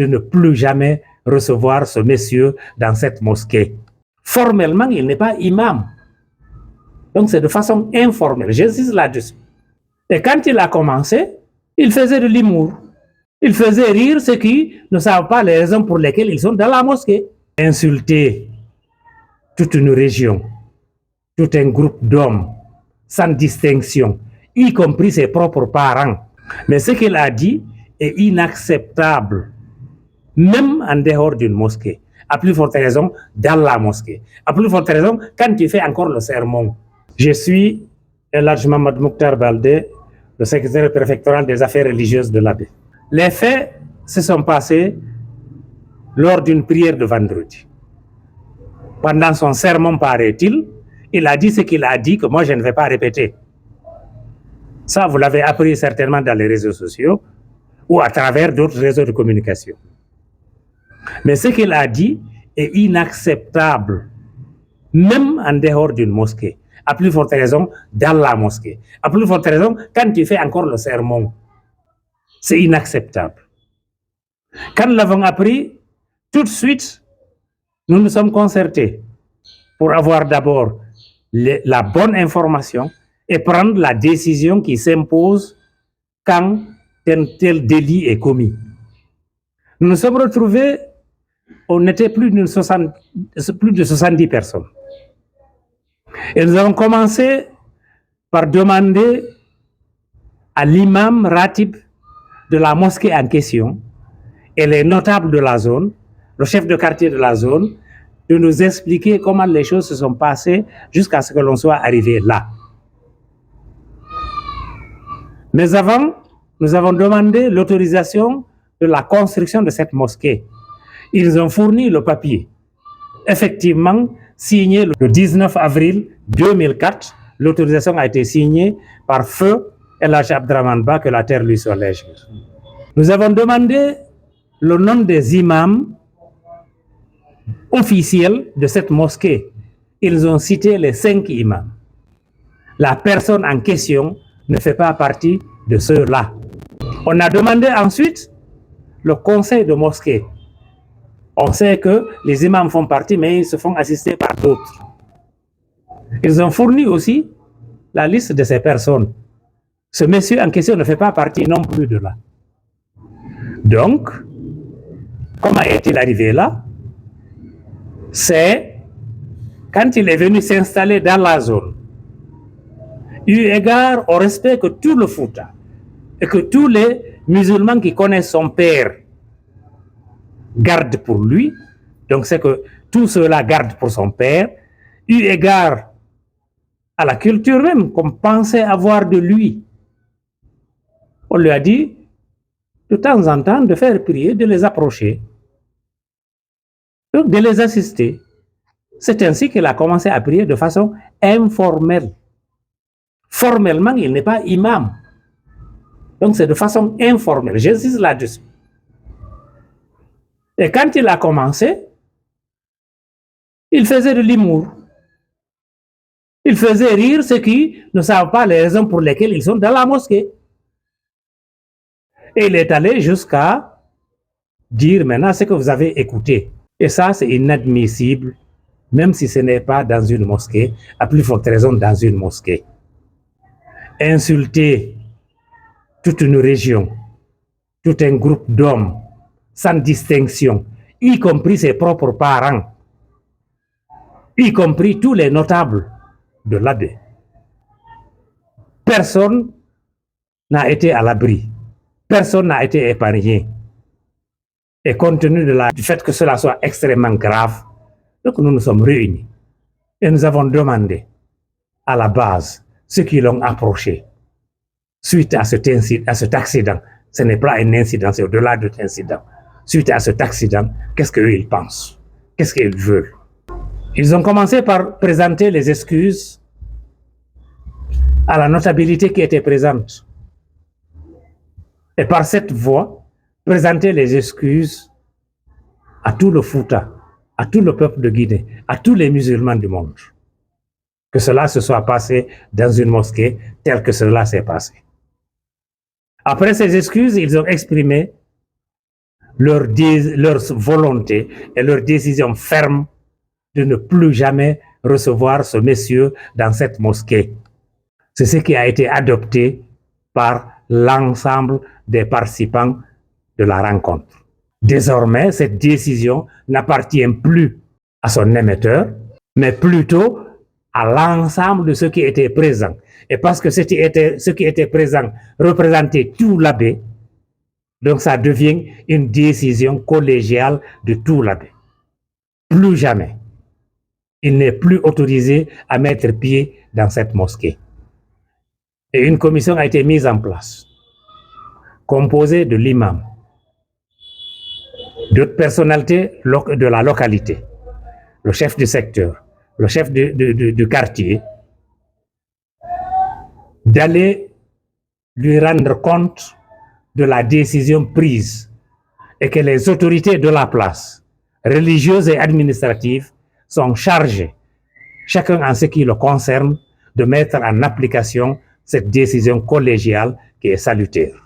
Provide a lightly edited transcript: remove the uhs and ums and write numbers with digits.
de ne plus jamais recevoir ce monsieur dans cette mosquée. Formellement, il n'est pas imam. Donc c'est de façon informelle. J'insiste là-dessus. Et quand il a commencé, il faisait de l'humour. Il faisait rire ceux qui ne savent pas les raisons pour lesquelles ils sont dans la mosquée. Insulter toute une région, tout un groupe d'hommes, sans distinction, y compris ses propres parents. Mais ce qu'il a dit est inacceptable, même en dehors d'une mosquée. À plus forte raison, dans la mosquée. À plus forte raison, quand tu fais encore le sermon. Je suis El Hadj Mohamed Mokhtar Baldé, le secrétaire préfectoral des affaires religieuses de l'AB. Les faits se sont passés lors d'une prière de vendredi. Pendant son sermon, paraît-il, il a dit ce qu'il a dit, que moi je ne vais pas répéter. Ça, vous l'avez appris certainement dans les réseaux sociaux ou à travers d'autres réseaux de communication. Mais ce qu'il a dit est inacceptable, même en dehors d'une mosquée. À plus forte raison, dans la mosquée. À plus forte raison, quand tu fais encore le sermon. C'est inacceptable. Quand nous l'avons appris, tout de suite, nous nous sommes concertés pour avoir d'abord la bonne information et prendre la décision qui s'impose quand tel délit est commis. Nous nous sommes retrouvés, on était plus de 70 personnes. Et nous avons commencé par demander à l'imam ratib de la mosquée en question et les notables de la zone, le chef de quartier de la zone, de nous expliquer comment les choses se sont passées jusqu'à ce que l'on soit arrivé là. Mais avant, nous avons demandé l'autorisation de la construction de cette mosquée. Ils ont fourni le papier. Effectivement, signé le 19 avril 2004, l'autorisation a été signée par feu El Hadj Abdrahmane Ba, que la terre lui soit légère. Nous avons demandé le nom des imams officiels de cette mosquée. Ils ont cité les 5 imams. La personne en question ne fait pas partie de ceux-là. On a demandé ensuite le conseil de mosquée. On sait que les imams font partie, mais ils se font assister par d'autres. Ils ont fourni aussi la liste de ces personnes. Ce monsieur en question ne fait pas partie non plus de là. Donc, comment est-il arrivé là? C'est quand il est venu s'installer dans la zone, eu égard au respect que tout le Fouta et que tous les musulmans qui connaissent son père gardent pour lui, donc c'est que tout cela garde pour son père, eu égard à la culture même qu'on pensait avoir de lui. On lui a dit de temps en temps de faire prier, de les approcher, donc de les assister. C'est ainsi qu'il a commencé à prier de façon informelle. Formellement, il n'est pas imam. Donc c'est de façon informelle. J'insiste là-dessus. Et quand il a commencé, il faisait de l'humour. Il faisait rire ceux qui ne savent pas les raisons pour lesquelles ils sont dans la mosquée. Et il est allé jusqu'à dire maintenant ce que vous avez écouté. Et ça, c'est inadmissible, même si ce n'est pas dans une mosquée, à plus forte raison dans une mosquée. Insulter toute une région, tout un groupe d'hommes, sans distinction, y compris ses propres parents, y compris tous les notables de l'AB. Personne n'a été à l'abri. Personne n'a été épargné. Et compte tenu du fait que cela soit extrêmement grave, donc nous nous sommes réunis et nous avons demandé à la base ceux qui l'ont approché suite à cet accident. Ce n'est pas un incident, c'est au-delà de cet incident. Suite à cet accident, qu'est-ce qu'ils pensent? Qu'est-ce qu'ils veulent? Ils ont commencé par présenter les excuses à la notabilité qui était présente. Et par cette voie, présenter les excuses à tout le Fouta, à tout le peuple de Guinée, à tous les musulmans du monde. Que cela se soit passé dans une mosquée tel que cela s'est passé. Après ces excuses, ils ont exprimé leur volonté et leur décision ferme de ne plus jamais recevoir ce monsieur dans cette mosquée. C'est ce qui a été adopté par l'ensemble des participants de la rencontre. Désormais, cette décision n'appartient plus à son émetteur, mais plutôt à l'ensemble de ceux qui étaient présents. Et parce que ceux qui étaient présents représentaient tout l'abbé, donc ça devient une décision collégiale de tout l'abbé. Plus jamais, il n'est plus autorisé à mettre pied dans cette mosquée. Et une commission a été mise en place, composée de l'imam, d'autres personnalités de la localité, le chef du secteur, le chef du quartier, d'aller lui rendre compte de la décision prise et que les autorités de la place, religieuses et administratives, sont chargées, chacun en ce qui le concerne, de mettre en application cette décision collégiale qui est salutaire.